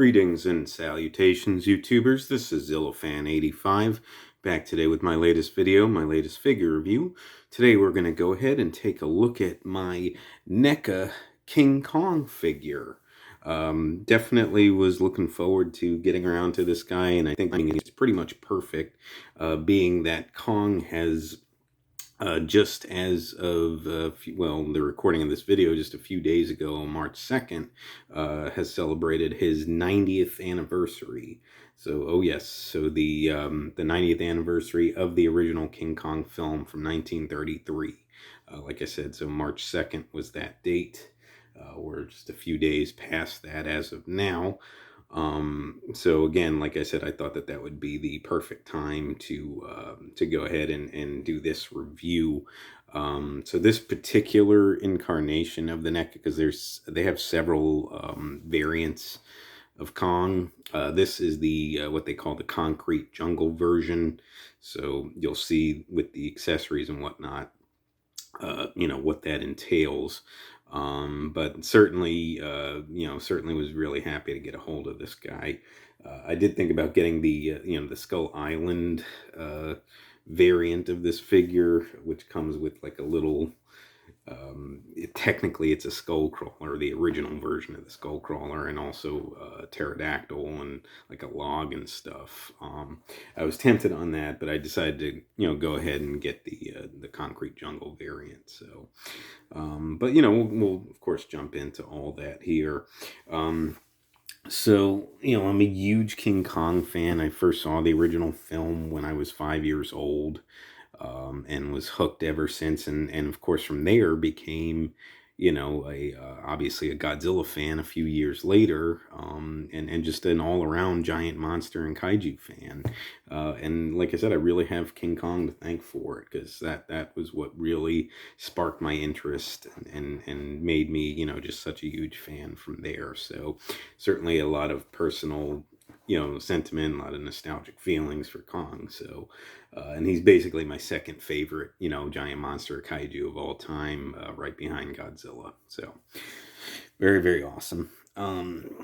Greetings and salutations, YouTubers. This is Zillofan85, back today with my latest video, my latest figure review. Today we're going to go ahead and take a look at my NECA King Kong figure. Definitely was looking forward to getting around to this guy, and I think it's pretty much perfect, being that Kong has just as of, the recording of this video just a few days ago, March 2nd, has celebrated his 90th anniversary. So, oh yes, so the 90th anniversary of the original King Kong film from 1933. Like I said, so March 2nd was that date. We're just a few days past that as of now. So again, like I said, I thought that that would be the perfect time to go ahead and do this review. So this particular incarnation of the NECA, because they have several variants of Kong. This is the what they call the concrete jungle version. So you'll see with the accessories and whatnot, what that entails. But certainly, certainly was really happy to get a hold of this guy. I did think about getting the, the Skull Island variant of this figure, which comes with like a little, technically it's a skull crawler, the original version of the skull crawler, and also pterodactyl and like a log and stuff. I was tempted on that, but I decided to, go ahead and get the concrete jungle variant. So, but we'll of course jump into all that here. So, I'm a huge King Kong fan. I first saw the original film when I was 5 years old, and was hooked ever since. And of course, from there became, obviously a Godzilla fan a few years later, and just an all-around giant monster and kaiju fan. And like I said, I really have King Kong to thank for it, because that was what really sparked my interest and made me, just such a huge fan from there. So certainly a lot of personal, sentiment, a lot of nostalgic feelings for Kong. So, and he's basically my second favorite, giant monster kaiju of all time, right behind Godzilla. So, very, very awesome.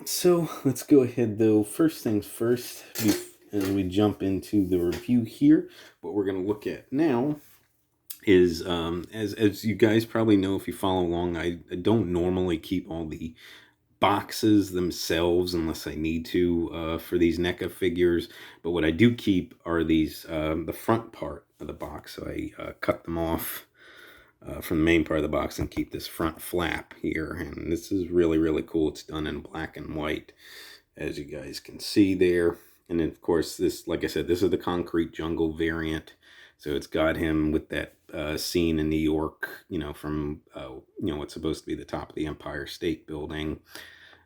So let's go ahead though. First things first, as we jump into the review here, what we're going to look at now is, as you guys probably know if you follow along, I don't normally keep all the boxes themselves unless I need to for these NECA figures, but what I do keep are these the front part of the box. So I cut them off from the main part of the box and keep this front flap here, and this is really, really cool. It's done in black and white, as you guys can see there. And then of course this, like I said, this is the concrete jungle variant. So it's got him with that scene in New York, from, what's supposed to be the top of the Empire State Building.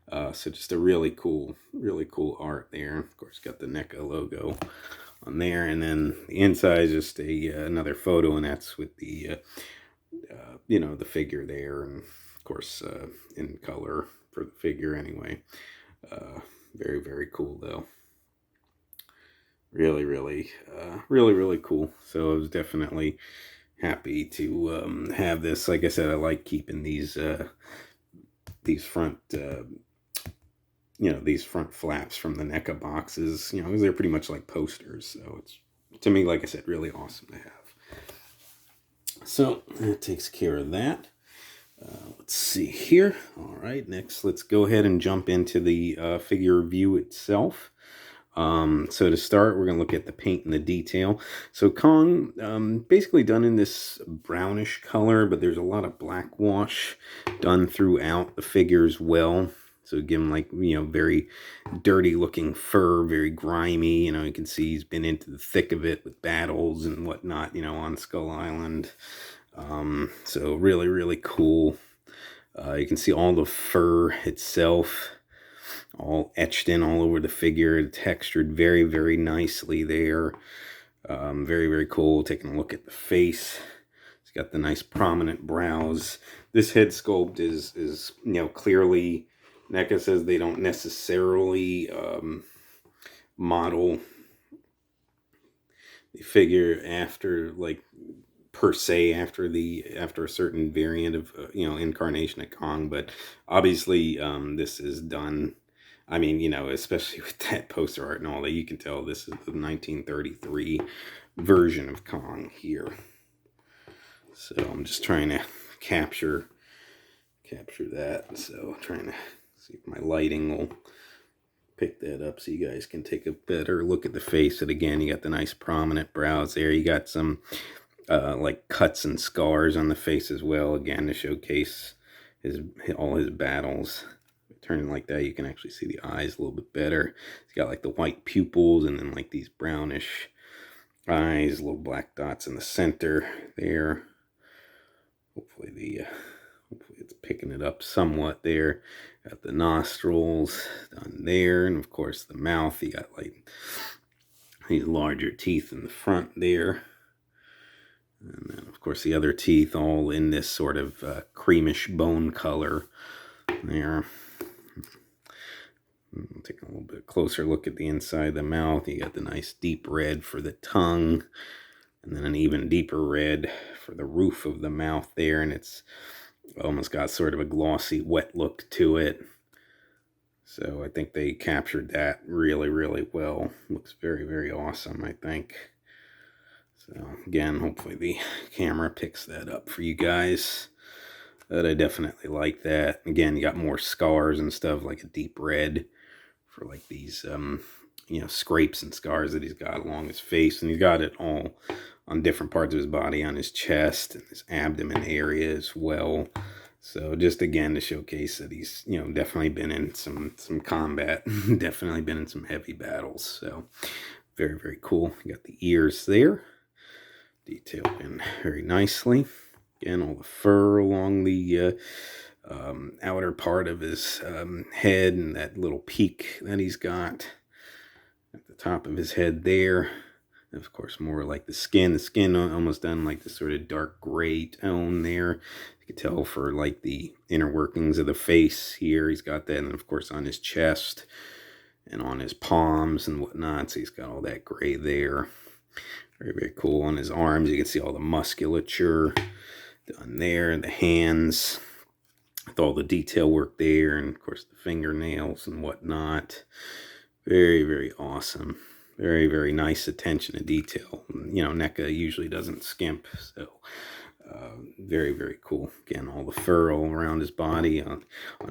So just a really cool art there. Of course, got the NECA logo on there. And then the inside is just another photo, and that's with the, the figure there. And of course, in color for the figure anyway. Very, very cool though. Really, really cool. So I was definitely happy to have this. Like I said, I like keeping these front, these front flaps from the NECA boxes, because they're pretty much like posters. So it's, to me, like I said, really awesome to have. So that takes care of that. Let's see here. All right, next let's go ahead and jump into the figure review itself. So to start, we're going to look at the paint and the detail. So Kong, basically done in this brownish color, but there's a lot of black wash done throughout the figure as well. So give him like, very dirty looking fur, very grimy. You can see he's been into the thick of it with battles and whatnot, on Skull Island. So really, really cool. You can see all the fur itself, all etched in all over the figure, textured very, very nicely there. Very, very cool. Taking a look at the face. It's got the nice prominent brows. This head sculpt is clearly, NECA says they don't necessarily model the figure after, like, per se after a certain variant of incarnation of Kong, but obviously this is done. I mean, you know, especially with that poster art and all that, you can tell this is the 1933 version of Kong here. So I'm just trying to capture that. So trying to see if my lighting will pick that up so you guys can take a better look at the face. And again, you got the nice prominent brows there. You got some like cuts and scars on the face as well, again to showcase all his battles. Turning like that, you can actually see the eyes a little bit better. He's got like the white pupils and then like these brownish eyes, little black dots in the center there. Hopefully it's picking it up somewhat there. Got the nostrils done there, and of course the mouth. You got like these larger teeth in the front there. And then, of course, the other teeth all in this sort of creamish bone color there. Take a little bit closer look at the inside of the mouth. You got the nice deep red for the tongue, and then an even deeper red for the roof of the mouth there. And it's almost got sort of a glossy, wet look to it. So I think they captured that really, really well. Looks very, very awesome, I think. So again, hopefully the camera picks that up for you guys. But I definitely like that. Again, you got more scars and stuff, like a deep red for like these, you know, scrapes and scars that he's got along his face. And he's got it all on different parts of his body, on his chest and his abdomen area as well. So just again to showcase that he's, you know, definitely been in some combat, definitely been in some heavy battles. So very, very cool. You got the ears there, detailed in very nicely. Again, all the fur along the outer part of his head, and that little peak that he's got at the top of his head there. And of course, more like the skin. The skin almost done like this sort of dark gray tone there. You can tell for like the inner workings of the face here. He's got that, and of course on his chest and on his palms and whatnot. So he's got all that gray there. Very, very cool. On his arms, you can see all the musculature done there, and the hands with all the detail work there, and of course the fingernails and whatnot. Very, very awesome. Very, very nice attention to detail. You know, NECA usually doesn't skimp, so very, very cool. Again, all the fur all around his body, on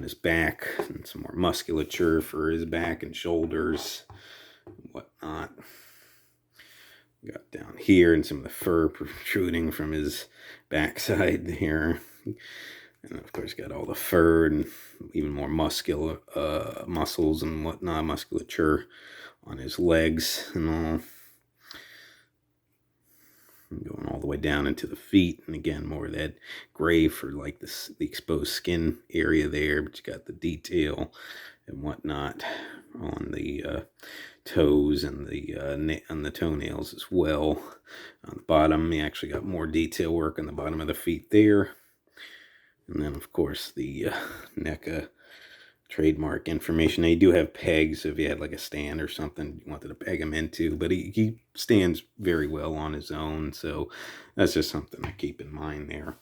his back, and some more musculature for his back and shoulders and whatnot. Got down here, and some of the fur protruding from his backside there. And of course got all the fur and even more muscles and whatnot, musculature on his legs and all. And going all the way down into the feet, and again more of that gray for like the exposed skin area there, but you got the detail and whatnot on the toes and the toenails as well. On the bottom, you actually got more detail work on the bottom of the feet there. And then, of course, the NECA trademark information. They do have pegs if you had like a stand or something you wanted to peg him into, but he stands very well on his own, so that's just something to keep in mind there.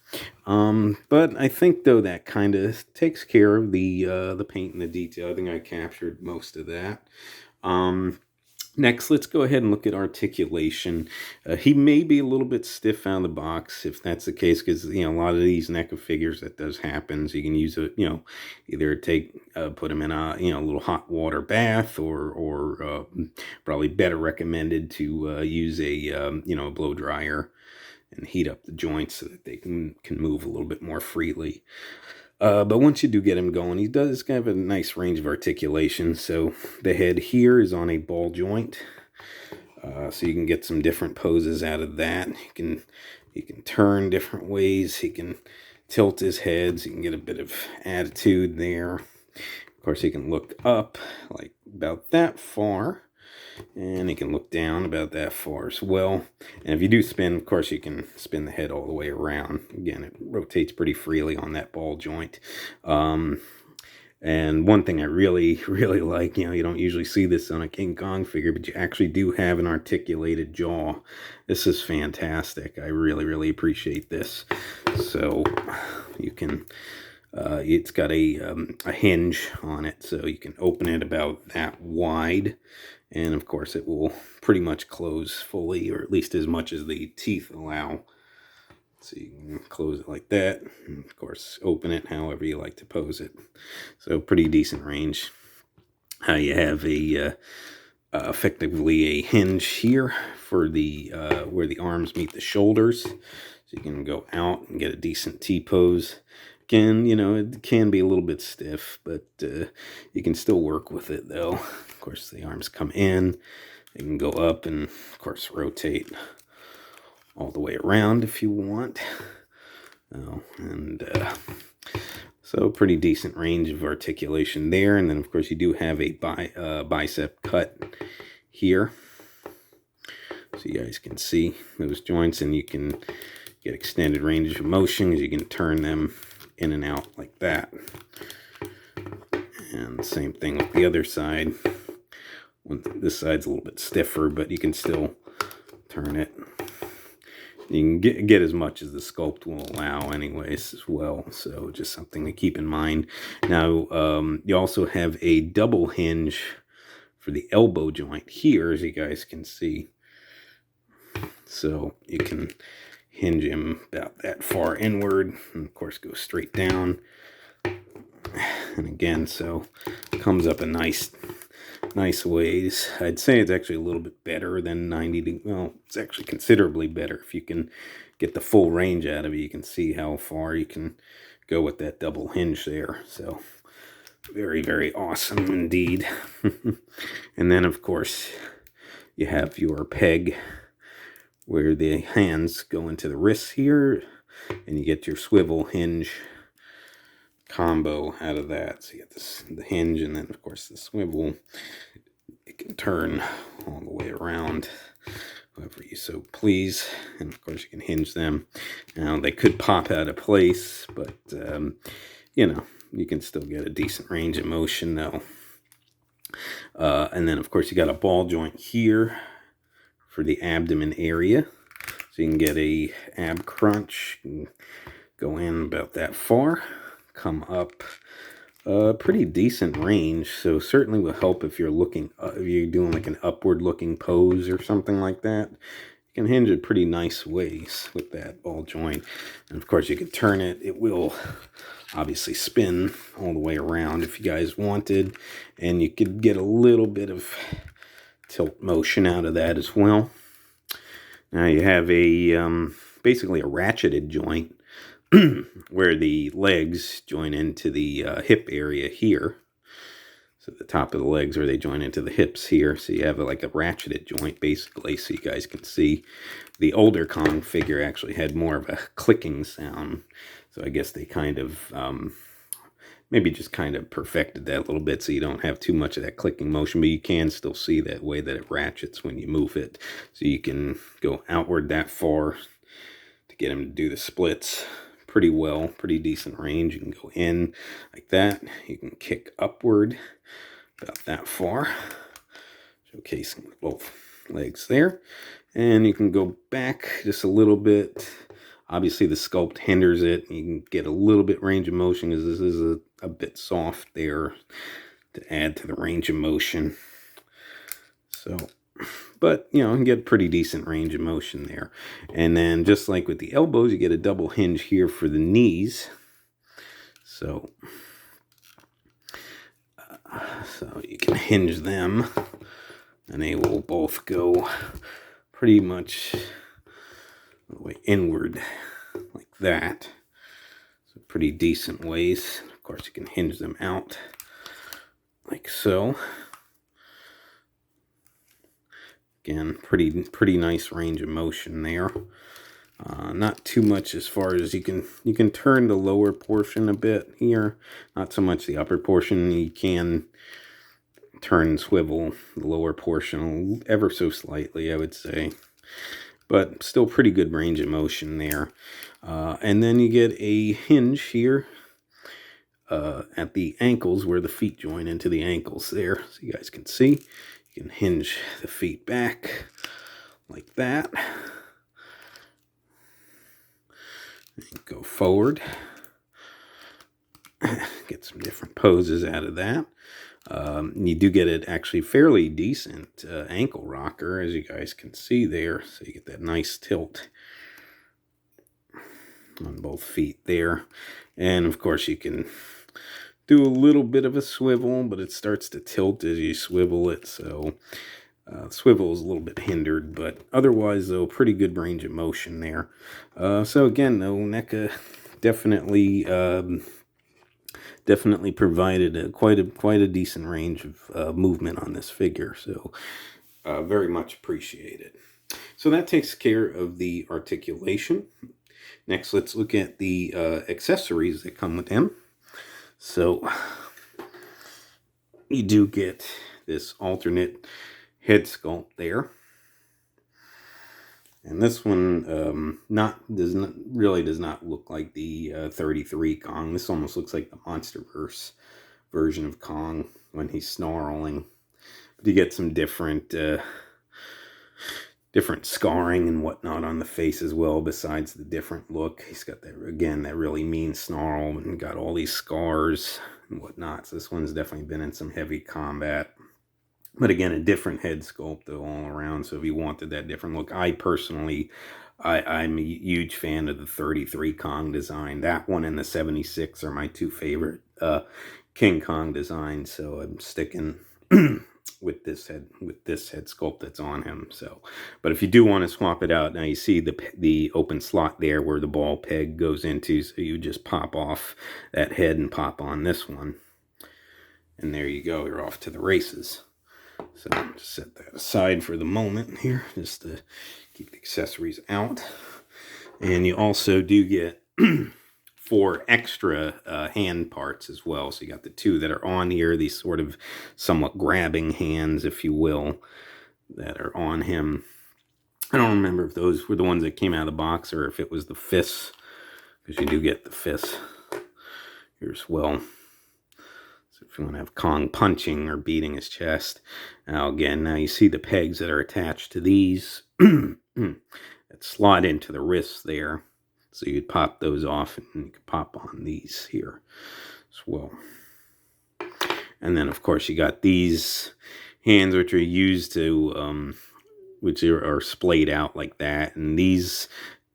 But I think, though, that kind of takes care of the paint and the detail. I think I captured most of that. Next, let's go ahead and look at articulation. He may be a little bit stiff out of the box, if that's the case, because, you know, a lot of these NECA figures, that does happen. So you can use it, you know, either put him in a, you know, a little hot water bath, or probably better recommended to use a, you know, a blow dryer and heat up the joints so that they can move a little bit more freely. But once you do get him going, he does have a nice range of articulation. So the head here is on a ball joint. So you can get some different poses out of that. He can turn different ways. He can tilt his head, so you can get a bit of attitude there. Of course, he can look up like about that far. And he can look down about that far as well. And if you do spin, of course, you can spin the head all the way around. Again, it rotates pretty freely on that ball joint. And one thing I really, really like, you know, you don't usually see this on a King Kong figure, but you actually do have an articulated jaw. This is fantastic. I really, really appreciate this. So you can It's got a hinge on it, so you can open it about that wide, and of course it will pretty much close fully, or at least as much as the teeth allow. So you can close it like that, and of course open it however you like to pose it. So pretty decent range. You have a effectively a hinge here for the where the arms meet the shoulders, so you can go out and get a decent T-pose. Again, you know, it can be a little bit stiff, but you can still work with it though. Of course, the arms come in, they can go up, and of course rotate all the way around if you want. So pretty decent range of articulation there. And then of course you do have a bicep cut here, so you guys can see those joints, and you can get extended range of motion as you can turn them in and out like that. And same thing with the other side. This side's a little bit stiffer, but you can still turn it. You can get as much as the sculpt will allow anyways as well, so just something to keep in mind. Now, you also have a double hinge for the elbow joint here, as you guys can see. So you can hinge him about that far inward, and of course go straight down. And again, so it comes up a nice ways. I'd say it's actually a little bit better than 90. Well, it's actually considerably better if you can get the full range out of it. You can see how far you can go with that double hinge there. So very, very awesome indeed. And then of course you have your peg where the hands go into the wrists here, and you get your swivel hinge combo out of that. So you get the hinge, and then of course the swivel. It can turn all the way around however you so please, and of course you can hinge them. Now they could pop out of place, but you know, you can still get a decent range of motion though. And then of course you got a ball joint here for the abdomen area, so you can get a ab crunch, go in about that far, come up pretty decent range. So certainly will help if you're looking, if you're doing like an upward looking pose or something like that. You can hinge it pretty nice ways with that ball joint, and of course you can turn it. It will obviously spin all the way around if you guys wanted, and you could get a little bit of tilt motion out of that as well. Now you have a basically a ratcheted joint where the legs join into the hip area here. So the top of the legs where they join into the hips here. So you have like a ratcheted joint basically, so you guys can see. The older Kong figure actually had more of a clicking sound. So I guess they kind of maybe just kind of perfected that a little bit so you don't have too much of that clicking motion, but you can still see that way that it ratchets when you move it. So you can go outward that far to get him to do the splits pretty well, pretty decent range. You can go in like that. You can kick upward about that far, showcasing both legs there. And you can go back just a little bit. Obviously the sculpt hinders it. You can get a little bit range of motion because this is a bit soft there to add to the range of motion. So, but you know, you can get pretty decent range of motion there. And then just like with the elbows, you get a double hinge here for the knees. So you can hinge them, and they will both go pretty much the way inward like that. So pretty decent ways. Of course you can hinge them out like so. Again, pretty nice range of motion there. Not too much as far as you can turn the lower portion a bit here. Not so much the upper portion. You can turn and swivel the lower portion ever so slightly, I would say. But still pretty good range of motion there. And then you get a hinge here at the ankles where the feet join into the ankles there. So you guys can see. You can hinge the feet back like that. And go forward. get some different poses out of that. You do get it actually fairly decent ankle rocker, as you guys can see there. So you get that nice tilt on both feet there. And of course you can do a little bit of a swivel, but it starts to tilt as you swivel it. So swivel is a little bit hindered, but otherwise, though, pretty good range of motion there. So again, though, NECA definitely provided quite a decent range of movement on this figure. So very much appreciated. So that takes care of the articulation. Next, let's look at the accessories that come with him. So you do get this alternate head sculpt there, and this one does not look like the 33 Kong. This almost looks like the MonsterVerse version of Kong when he's snarling. But you get some different scarring and whatnot on the face as well, besides the different look. He's got that, again, that really mean snarl and got all these scars and whatnot. So this one's definitely been in some heavy combat. But again, a different head sculpt though all around. So if you wanted that different look, I'm a huge fan of the 33 Kong design. That one and the 76 are my two favorite King Kong designs. So I'm sticking with this head sculpt that's on him. So, but if you do want to swap it out, now you see the open slot there where the ball peg goes into. So you just pop off that head and pop on this one, and there you go. You're off to the races. So I'll just set that aside for the moment here, just to keep the accessories out. And you also do get 4 extra hand parts as well. So you got the 2 that are on here, these sort of somewhat grabbing hands, if you will, that are on him. I don't remember if those were the ones that came out of the box or if it was the fists, because you do get the fists here as well. So if you want to have Kong punching or beating his chest. Now again, now you see the pegs that are attached to these that slot into the wrists there. So you'd pop those off and you could pop on these here as well. And then of course you got these hands which are used to, which are splayed out like that. And these,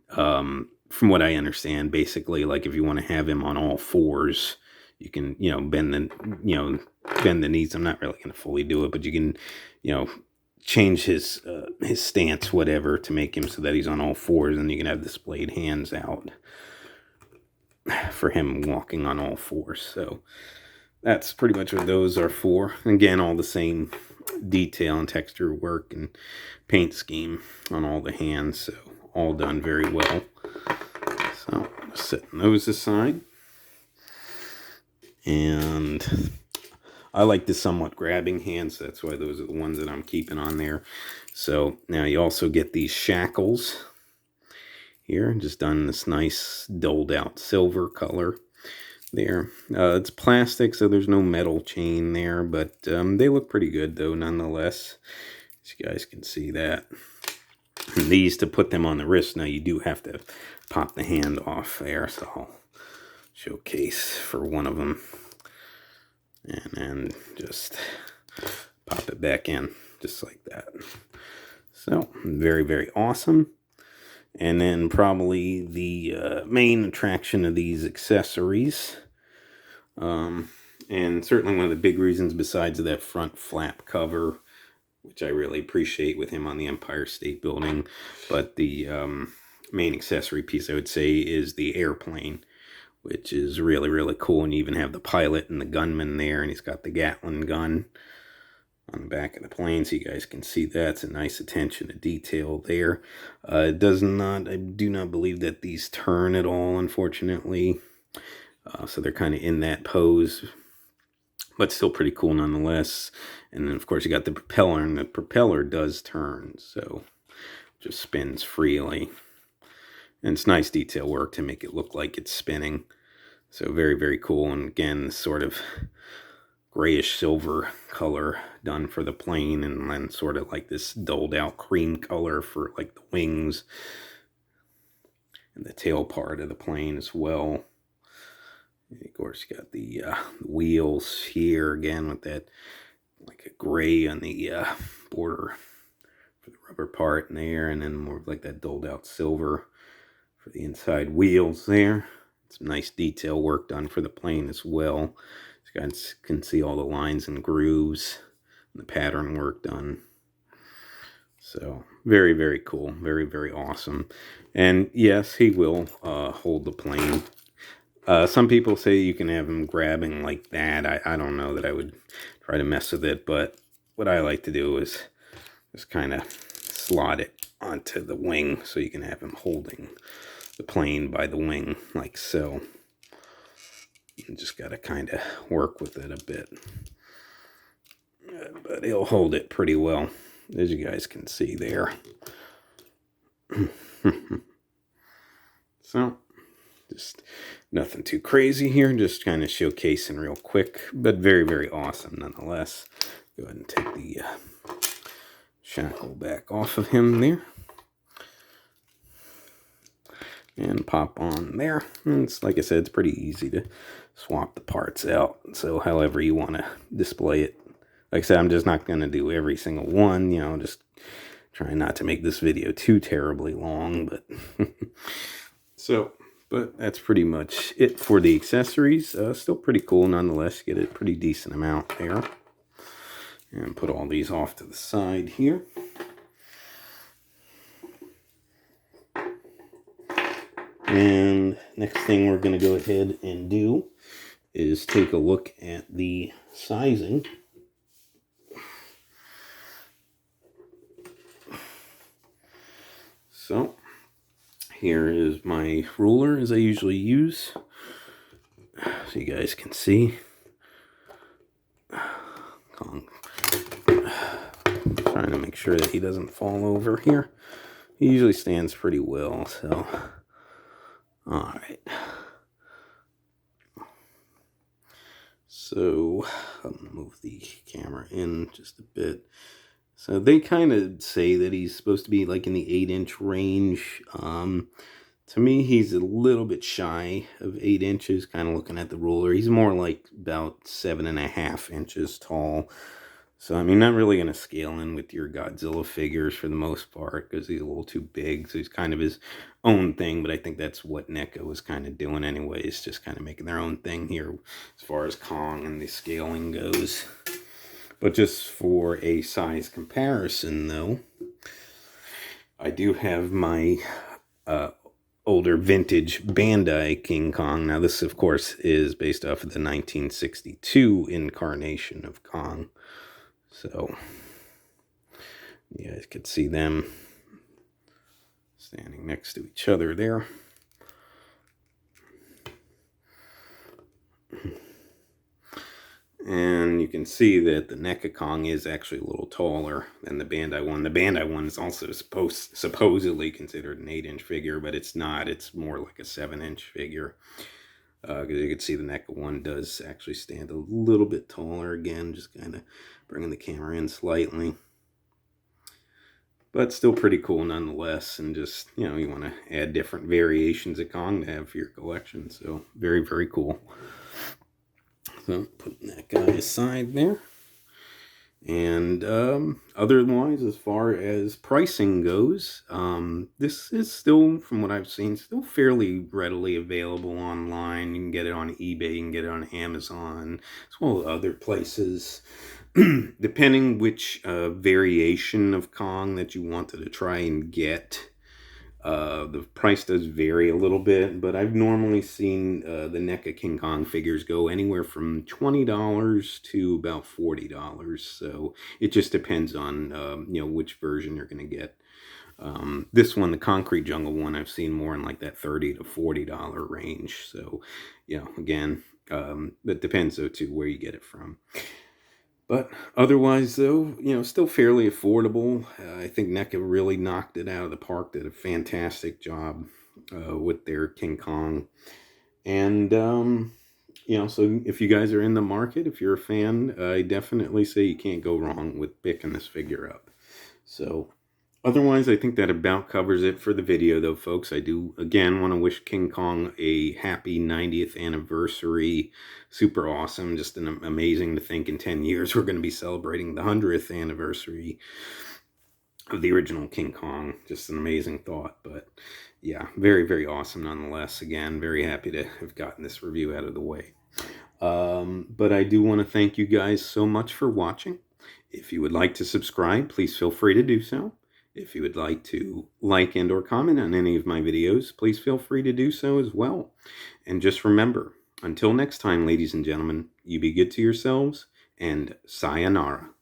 from what I understand, basically like if you want to have him on all fours, you can, bend the knees. I'm not really going to fully do it, but you can, change his stance, whatever, to make him so that he's on all fours, and you can have the splayed hands out for him walking on all fours. So that's pretty much what those are for. Again, all the same detail and texture work and paint scheme on all the hands, so all done very well. So setting those aside. And I like the somewhat grabbing hands. So that's why those are the ones that I'm keeping on there. So now you also get these shackles here, just done this nice doled out silver color there. It's plastic, so there's no metal chain there, but they look pretty good though nonetheless, as you guys can see that. And these, to put them on the wrist, now you do have to pop the hand off there, so I'll showcase for one of them, and then just pop it back in just like that. So very, very awesome. And then probably the main attraction of these accessories, and certainly one of the big reasons besides that front flap cover, which I really appreciate with him on the Empire State Building, but the main accessory piece I would say is the airplane, which is really, really cool. And you even have the pilot and the gunman there, and he's got the Gatling gun on the back of the plane, so you guys can see that. It's a nice attention to detail there. I do not believe that these turn at all, unfortunately. So they're kind of in that pose, but still pretty cool nonetheless. And then of course you got the propeller, and the propeller does turn, so just spins freely. And it's nice detail work to make it look like it's spinning. So very, very cool. And again, sort of grayish silver color done for the plane, and then sort of like this doled out cream color for like the wings and the tail part of the plane as well. Of course, you got the wheels here again with that like a gray on the border for the rubber part in there, and then more like that dulled out silver for the inside wheels there. Some nice detail work done for the plane as well. You guys can see all the lines and grooves and the pattern work done. So very, very cool. Very, very awesome. And yes, he will hold the plane. Some people say you can have him grabbing like that. I don't know that I would try to mess with it, but what I like to do is just kind of slot it onto the wing so you can have him holding the plane by the wing like so. You just got to kind of work with it a bit. But he'll hold it pretty well, as you guys can see there. So, just nothing too crazy here, just kind of showcasing real quick, but very, very awesome nonetheless. Go ahead and take the shackle back off of him there. And pop on there. And it's, like I said, it's pretty easy to swap the parts out. So however you want to display it. Like I said, I'm just not going to do every single one, you know, just trying not to make this video too terribly long, but but that's pretty much it for the accessories. Still pretty cool nonetheless. Get a pretty decent amount there. And put all these off to the side here. And next thing we're going to go ahead and do is take a look at the sizing. So here is my ruler as I usually use, so you guys can see. Kong, trying to make sure that he doesn't fall over here. He usually stands pretty well, so all right. So I'll move the camera in just a bit. So they kind of say that he's supposed to be like in the 8-inch range. To me, he's a little bit shy of 8 inches, kind of looking at the ruler. He's more like about 7.5 inches tall. So, I mean, not really going to scale in with your Godzilla figures for the most part, because he's a little too big. So he's kind of his own thing, but I think that's what NECA was kind of doing anyways, just kind of making their own thing here as far as Kong and the scaling goes. But just for a size comparison, though, I do have my older vintage Bandai King Kong. Now, this, of course, is based off of the 1962 incarnation of Kong. So, you guys could see them standing next to each other there. And you can see that the NECA Kong is actually a little taller than the Bandai one. The Bandai one is also supposedly considered an 8-inch figure, but it's not. It's more like a 7-inch figure. Because you can see the NECA one does actually stand a little bit taller. Again, just kind of bringing the camera in slightly. But still pretty cool nonetheless. And just, you know, you want to add different variations of Kong to have for your collection. So very, very cool. So putting that guy aside there. And otherwise, as far as pricing goes, this is still, from what I've seen, still fairly readily available online. You can get it on eBay, you can get it on Amazon, as well as other places. Depending which variation of Kong that you wanted to try and get. The price does vary a little bit, but I've normally seen the NECA King Kong figures go anywhere from $20 to about $40. So it just depends on you know, which version you're going to get. This one, the Concrete Jungle one, I've seen more in like that $30 to $40 range. So, you know, again, it depends though too where you get it from. But otherwise, though, you know, still fairly affordable. I think NECA really knocked it out of the park, did a fantastic job with their King Kong. And, you know, so if you guys are in the market, if you're a fan, I definitely say you can't go wrong with picking this figure up. So, Otherwise, I think that about covers it for the video, though, folks. I do, again, want to wish King Kong a happy 90th anniversary. Super awesome. Just amazing to think in 10 years we're going to be celebrating the 100th anniversary of the original King Kong. Just an amazing thought. But yeah, very, very awesome nonetheless. Again, very happy to have gotten this review out of the way. But I do want to thank you guys so much for watching. If you would like to subscribe, please feel free to do so. If you would like to like and or comment on any of my videos, please feel free to do so as well. And just remember, until next time, ladies and gentlemen, you be good to yourselves, and sayonara.